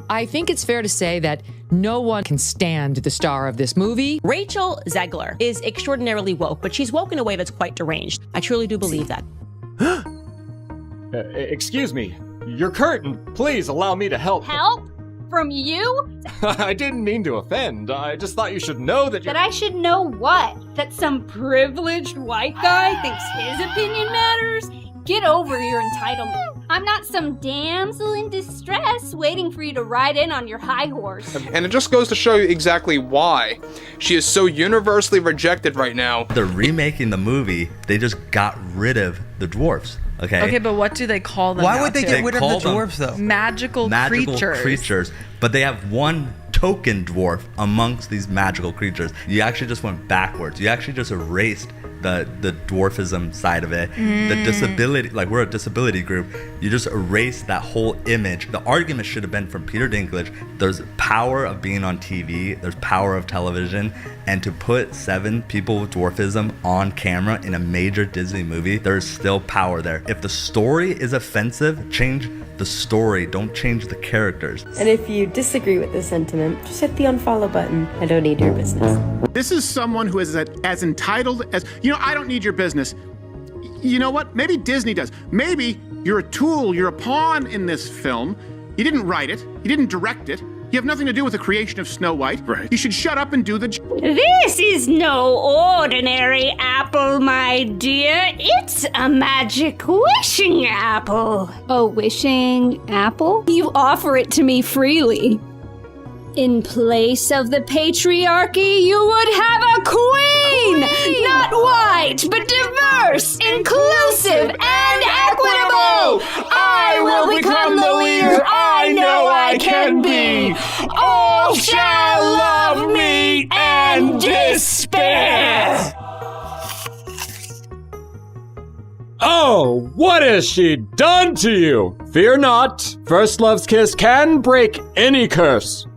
I think it's fair to say that no one can stand the star of this movie. Rachel Zegler is extraordinarily woke, but she's woke in a way that's quite deranged. I truly do believe that. Excuse me. Your curtain. Please allow me to help. Help? From you? I didn't mean to offend. I just thought you should know that That I should know what? That some privileged white guy thinks his opinion matters? Get over your entitlement. I'm not some damsel in distress waiting for you to ride in on your high horse. And it just goes to show you exactly why she is so universally rejected right now. They're remaking the movie. They just got rid of the dwarfs. Okay, but what do they call them? Why now, would they too? get rid of the dwarves, though? Magical creatures. But they have one token dwarf amongst these magical creatures. You actually just went backwards. You actually just erased the dwarfism side of it. The disability, like we're a disability group. You just erased that whole image. The argument should have been from Peter Dinklage. There's power of being on TV. There's power of television. And to put 7 people with dwarfism on camera in a major Disney movie, there's still power there. If the story is offensive, change the story. Don't change the characters. And if you disagree with this sentiment, just hit the unfollow button. I don't need your business. This is someone who is as entitled as, I don't need your business. You know what? Maybe Disney does. Maybe you're a tool, you're a pawn in this film. You didn't write it, you didn't direct it. You have nothing to do with the creation of Snow White. Right. You should shut up and do the This is no ordinary apple, my dear. It's a magic wishing apple. A wishing apple? You offer it to me freely. In place of the patriarchy, you would have a queen! Not white, but diverse, inclusive, and equitable! I will become the leader I know I can be! All shall love me and despair! Oh, what has she done to you? Fear not. First love's kiss can break any curse.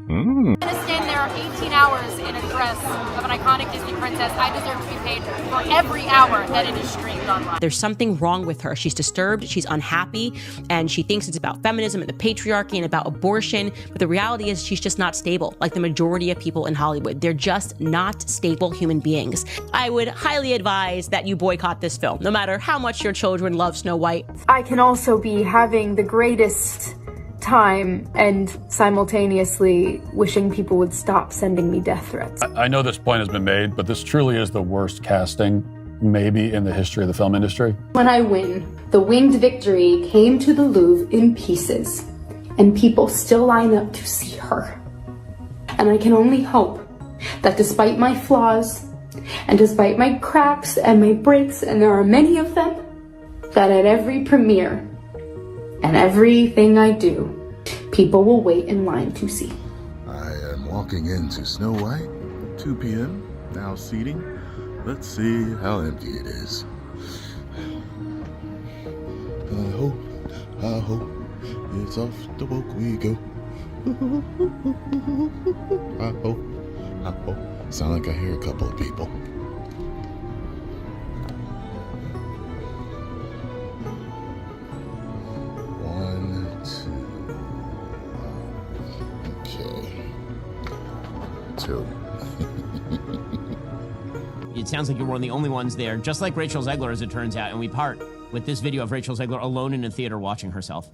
I'm gonna stand there 18 hours in a dress of an iconic Disney princess. I deserve to be paid for every hour that it is streamed online. There's something wrong with her. She's disturbed, she's unhappy, and she thinks it's about feminism and the patriarchy and about abortion. But the reality is she's just not stable, like the majority of people in Hollywood. They're just not stable human beings. I would highly advise that you boycott this film, no matter how much your children love Snow White. I can also be having the greatest time and simultaneously wishing people would stop sending me death threats. I know this point has been made, but this truly is the worst casting maybe in the history of the film industry. When I win, the winged victory came to the Louvre in pieces, and people still line up to see her. And I can only hope that despite my flaws, and despite my cracks and my breaks, and there are many of them, that at every premiere, and everything I do, people will wait in line to see. I am walking into Snow White, 2 p.m., now seating. Let's see how empty it is. I hope it's off the woke we go. I hope. Sound like I hear a couple of people. It sounds like you're one of the only ones there, just like Rachel Zegler, as it turns out, and we part with this video of Rachel Zegler alone in a theater watching herself.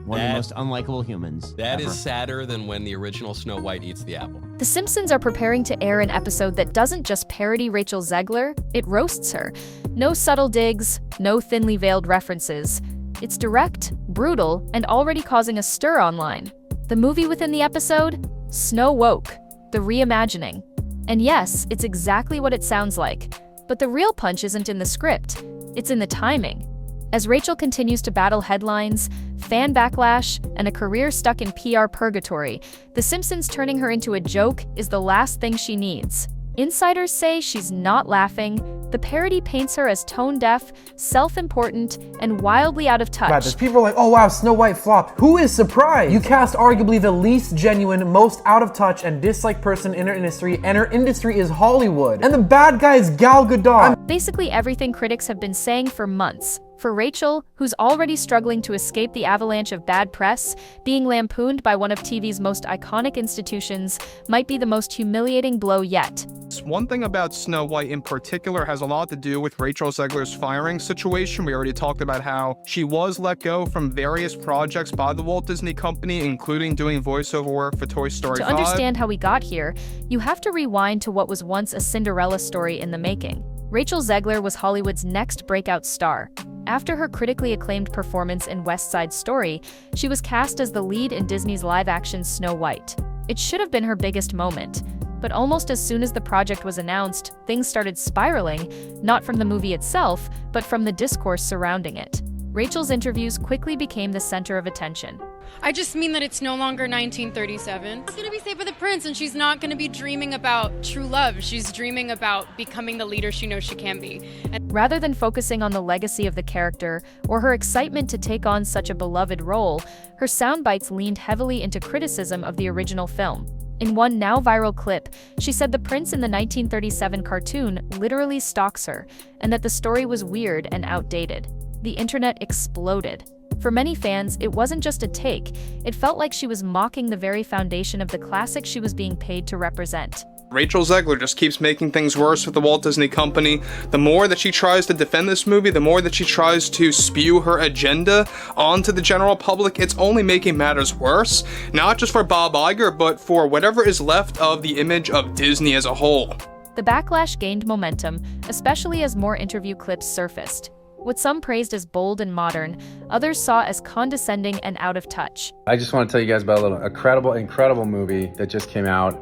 One of the most unlikable humans. That ever. is sadder than when the original Snow White eats the apple. The Simpsons are preparing to air an episode that doesn't just parody Rachel Zegler, it roasts her. No subtle digs, no thinly veiled references. It's direct, brutal, and already causing a stir online. The movie within the episode? Snow Woke, the Reimagining. And yes, it's exactly what it sounds like. But the real punch isn't in the script, it's in the timing. As Rachel continues to battle headlines, fan backlash, and a career stuck in PR purgatory, The Simpsons turning her into a joke is the last thing she needs. Insiders say she's not laughing, The parody paints her as tone-deaf, self-important, and wildly out of touch. There's people like, oh wow, Snow White flopped. Who is surprised? You cast arguably the least genuine, most out of touch, and disliked person in her industry, and her industry is Hollywood. And the bad guy is Gal Gadot. Basically everything critics have been saying for months. For Rachel, who's already struggling to escape the avalanche of bad press, being lampooned by one of TV's most iconic institutions might be the most humiliating blow yet. One thing about Snow White in particular has a lot to do with Rachel Zegler's firing situation. We already talked about how she was let go from various projects by the Walt Disney Company, including doing voiceover work for Toy Story 5. To understand how we got here, you have to rewind to what was once a Cinderella story in the making. Rachel Zegler was Hollywood's next breakout star. After her critically acclaimed performance in West Side Story, she was cast as the lead in Disney's live-action Snow White. It should have been her biggest moment. But almost as soon as the project was announced, things started spiraling, not from the movie itself, but from the discourse surrounding it. Rachel's interviews quickly became the center of attention. I just mean that it's no longer 1937. She's going to be saved by the prince, and she's not going to be dreaming about true love. She's dreaming about becoming the leader she knows she can be. Rather than focusing on the legacy of the character or her excitement to take on such a beloved role, her soundbites leaned heavily into criticism of the original film. In one now viral clip, she said the prince in the 1937 cartoon literally stalks her, and that the story was weird and outdated. The internet exploded. For many fans, it wasn't just a take. It felt like she was mocking the very foundation of the classic she was being paid to represent. Rachel Zegler just keeps making things worse with the Walt Disney Company. The more that she tries to defend this movie, the more that she tries to spew her agenda onto the general public, it's only making matters worse. Not just for Bob Iger, but for whatever is left of the image of Disney as a whole. The backlash gained momentum, especially as more interview clips surfaced. What some praised as bold and modern, others saw as condescending and out of touch. I just want to tell you guys about a incredible movie that just came out,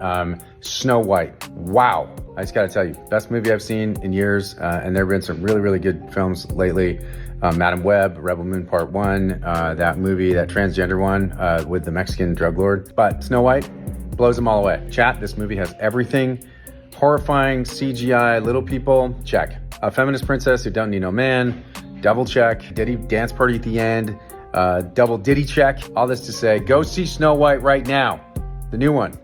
Snow White. Wow. I just got to tell you, best movie I've seen in years, and there have been some really, really good films lately. Madam Web, Rebel Moon Part 1, that movie, that transgender one with the Mexican drug lord. But Snow White blows them all away. Chat, this movie has everything. Horrifying, CGI, little people, check. A feminist princess who don't need no man, double check. Diddy dance party at the end, double Diddy check. All this to say, go see Snow White right now. The new one.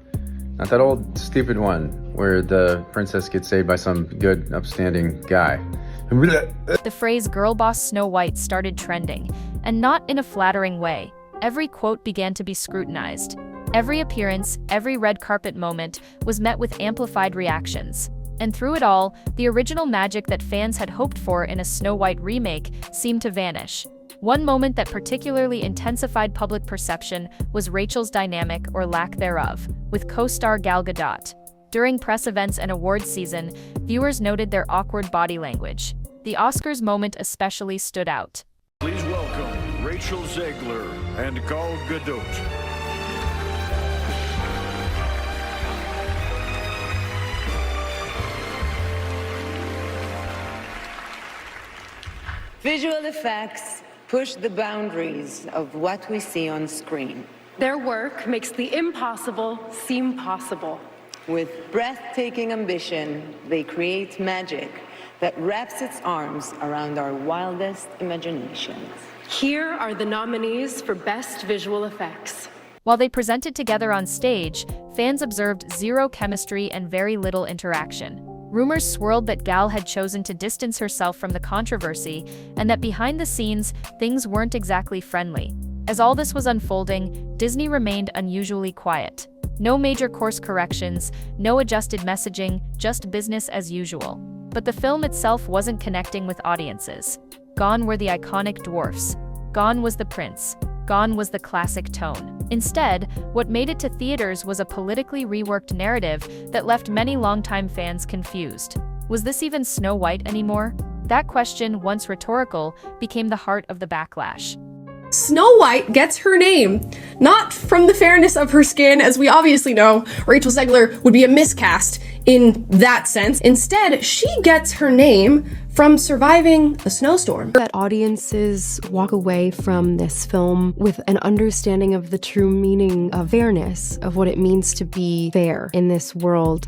Not that old stupid one where the princess gets saved by some good, upstanding guy. The phrase girl boss Snow White started trending, and not in a flattering way. Every quote began to be scrutinized. Every appearance, every red carpet moment was met with amplified reactions. And through it all, the original magic that fans had hoped for in a Snow White remake seemed to vanish. One moment that particularly intensified public perception was Rachel's dynamic, or lack thereof, with co-star Gal Gadot. During press events and awards season, viewers noted their awkward body language. The Oscars moment especially stood out. Please welcome Rachel Zegler and Gal Gadot. Visual effects push the boundaries of what we see on screen. Their work makes the impossible seem possible. With breathtaking ambition, they create magic that wraps its arms around our wildest imaginations. Here are the nominees for Best Visual Effects. While they presented together on stage, fans observed zero chemistry and very little interaction. Rumors swirled that Gal had chosen to distance herself from the controversy, and that behind the scenes, things weren't exactly friendly. As all this was unfolding, Disney remained unusually quiet. No major course corrections, no adjusted messaging, just business as usual. But the film itself wasn't connecting with audiences. Gone were the iconic dwarfs. Gone was the prince. Gone was the classic tone. Instead, what made it to theaters was a politically reworked narrative that left many longtime fans confused. Was this even Snow White anymore? That question, once rhetorical, became the heart of the backlash. Snow White gets her name, not from the fairness of her skin, as we obviously know Rachel Zegler would be a miscast in that sense. Instead, she gets her name from surviving a snowstorm. That audiences walk away from this film with an understanding of the true meaning of fairness, of what it means to be fair in this world.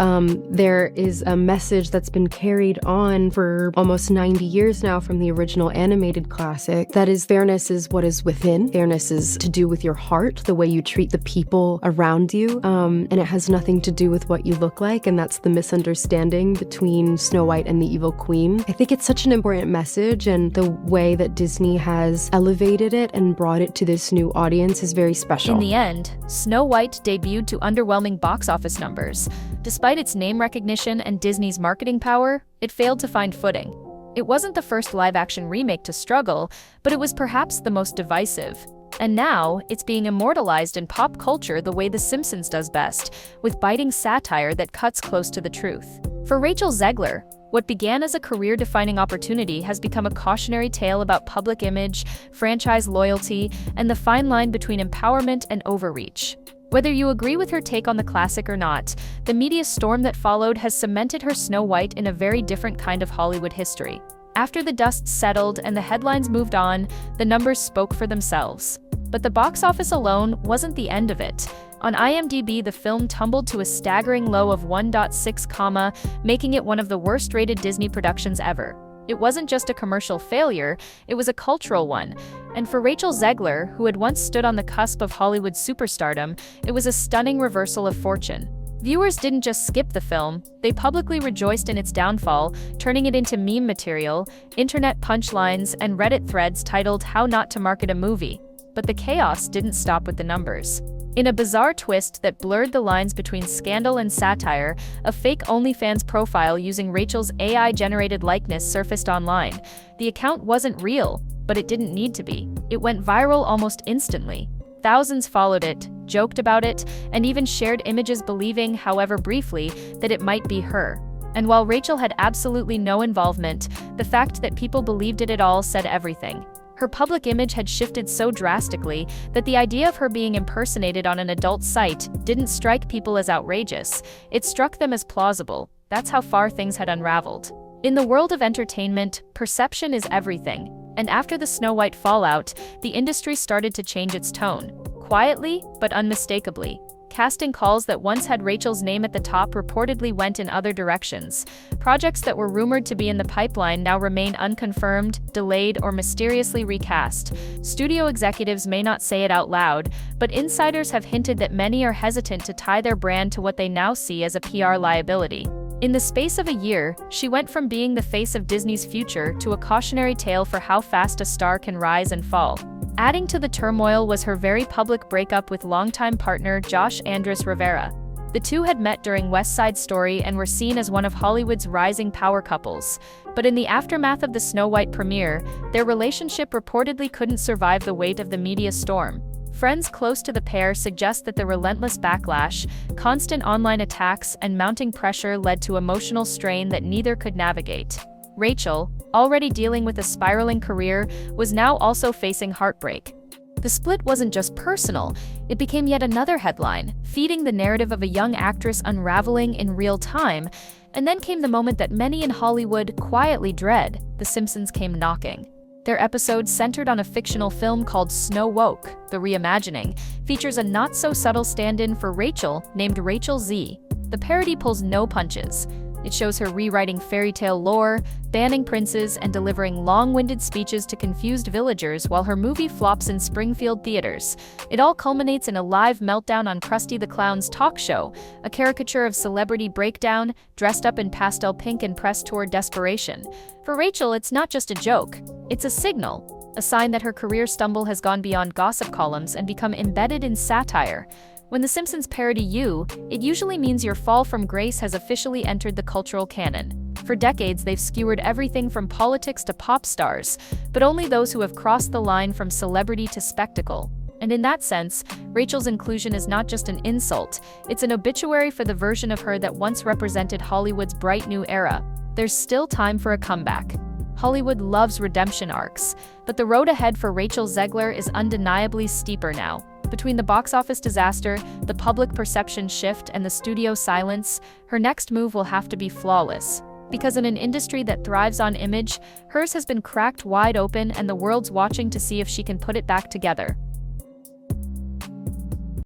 There is a message that's been carried on for almost 90 years now from the original animated classic. That is, fairness is what is within. Fairness is to do with your heart, the way you treat the people around you, and it has nothing to do with what you look like, and that's the misunderstanding between Snow White and the Evil Queen. I think it's such an important message, and the way that Disney has elevated it and brought it to this new audience is very special. In the end, Snow White debuted to underwhelming box office numbers. Despite its name recognition and Disney's marketing power, it failed to find footing. It wasn't the first live-action remake to struggle, but it was perhaps the most divisive. And now, it's being immortalized in pop culture the way The Simpsons does best, with biting satire that cuts close to the truth. For Rachel Zegler, what began as a career-defining opportunity has become a cautionary tale about public image, franchise loyalty, and the fine line between empowerment and overreach. Whether you agree with her take on the classic or not, the media storm that followed has cemented her Snow White in a very different kind of Hollywood history. After the dust settled and the headlines moved on, the numbers spoke for themselves. But the box office alone wasn't the end of it. On IMDb, the film tumbled to a staggering low of 1.6, making it one of the worst-rated Disney productions ever. It wasn't just a commercial failure, it was a cultural one. And for Rachel Zegler, who had once stood on the cusp of Hollywood superstardom, it was a stunning reversal of fortune. Viewers didn't just skip the film, they publicly rejoiced in its downfall, turning it into meme material, internet punchlines, and Reddit threads titled "How Not to Market a Movie." But the chaos didn't stop with the numbers. In a bizarre twist that blurred the lines between scandal and satire, a fake OnlyFans profile using Rachel's AI-generated likeness surfaced online. The account wasn't real, but it didn't need to be. It went viral almost instantly. Thousands followed it, joked about it, and even shared images believing, however briefly, that it might be her. And while Rachel had absolutely no involvement, the fact that people believed it at all said everything. Her public image had shifted so drastically that the idea of her being impersonated on an adult site didn't strike people as outrageous. It struck them as plausible. That's how far things had unraveled. In the world of entertainment, perception is everything. And after the Snow White fallout, the industry started to change its tone. Quietly, but unmistakably. Casting calls that once had Rachel's name at the top reportedly went in other directions. Projects that were rumored to be in the pipeline now remain unconfirmed, delayed, or mysteriously recast. Studio executives may not say it out loud, but insiders have hinted that many are hesitant to tie their brand to what they now see as a PR liability. In the space of a year, she went from being the face of Disney's future to a cautionary tale for how fast a star can rise and fall. Adding to the turmoil was her very public breakup with longtime partner Josh Andrus Rivera. The two had met during West Side Story and were seen as one of Hollywood's rising power couples. But in the aftermath of the Snow White premiere, their relationship reportedly couldn't survive the weight of the media storm. Friends close to the pair suggest that the relentless backlash, constant online attacks, and mounting pressure led to emotional strain that neither could navigate. Rachel, already dealing with a spiraling career, was now also facing heartbreak. The split wasn't just personal, it became yet another headline, feeding the narrative of a young actress unraveling in real time. And then came the moment that many in Hollywood quietly dread: The Simpsons came knocking. Their episode, centered on a fictional film called Snow Woke, The Reimagining, features a not-so-subtle stand-in for Rachel named Rachel Z. The parody pulls no punches. It shows her rewriting fairy tale lore, banning princes, and delivering long-winded speeches to confused villagers while her movie flops in Springfield theaters. It all culminates in a live meltdown on Krusty the Clown's talk show, a caricature of celebrity breakdown, dressed up in pastel pink and pressed toward desperation. For Rachel, it's not just a joke, it's a signal, a sign that her career stumble has gone beyond gossip columns and become embedded in satire. When The Simpsons parody you, it usually means your fall from grace has officially entered the cultural canon. For decades, they've skewered everything from politics to pop stars, but only those who have crossed the line from celebrity to spectacle. And in that sense, Rachel's inclusion is not just an insult, it's an obituary for the version of her that once represented Hollywood's bright new era. There's still time for a comeback. Hollywood loves redemption arcs, but the road ahead for Rachel Zegler is undeniably steeper now. Between the box office disaster, the public perception shift, and the studio silence, her next move will have to be flawless. Because in an industry that thrives on image, hers has been cracked wide open and the world's watching to see if she can put it back together.